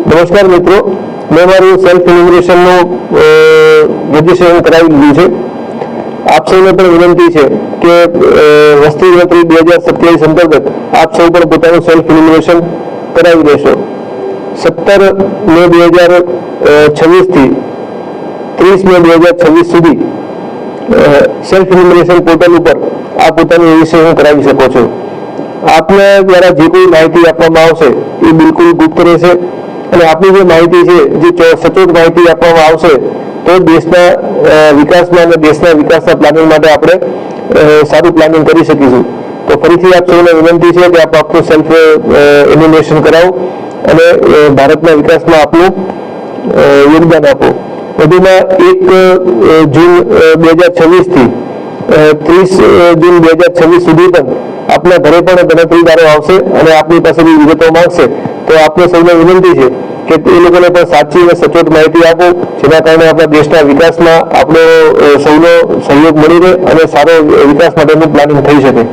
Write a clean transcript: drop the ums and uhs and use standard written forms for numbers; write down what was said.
નમસ્કાર મિત્રો, મેં મારું સેલ્ફ ઇન્યુમરેશનનું રજીસ્ટ્રેશન કરાવી લીધું છે. આપ સૌને પણ વિનંતી છે કે વસ્તી ગણતરી 2027 અંતર્ગત આપ સૌ પણ પોતાનું સેલ્ફ ઇન્યુમરેશન કરાવી દેશો. 17 મે 2026 થી 30 મે 2026 સુધી સેલ્ફ ઇન્યુમરેશન પોર્ટલ ઉપર આપ પોતાનું રજીસ્ટ્રેશન કરાવી શકો છો. આપને દ્વારા જે કોઈ માહિતી આપવામાં આવશે એ બિલકુલ ગુપ્ત રહેશે અને આપની જે માહિતી છે જે સચોટ માહિતી આપવામાં આવશે તો દેશના વિકાસમાં અને દેશના વિકાસના પ્લાનિંગ માટે આપણે સારું પ્લાનિંગ કરી શકીશું. તો ફરીથી આપ સૌને વિનંતી છે કે આપ આપનું સેલ્ફ ઇન્યુમરેશન કરાવો અને ભારતના વિકાસમાં આપનું યોગદાન આપો. વધુમાં 1 જૂન 2026 થી 30 જૂન 2026 સુધી પણ આપના ઘરે પણ ગણતરીદારો આવશે અને આપની પાસેથી વિગતો માંગશે. તો આપને સૌને વિનંતી છે કે એ લોકોને પણ સાચી અને સચોટ માહિતી આપો, જેના કારણે આપણા દેશના વિકાસમાં આપણો સૌનો સહયોગ મળી રહે અને સારો વિકાસ માટેનું પ્લાનિંગ થઈ શકે.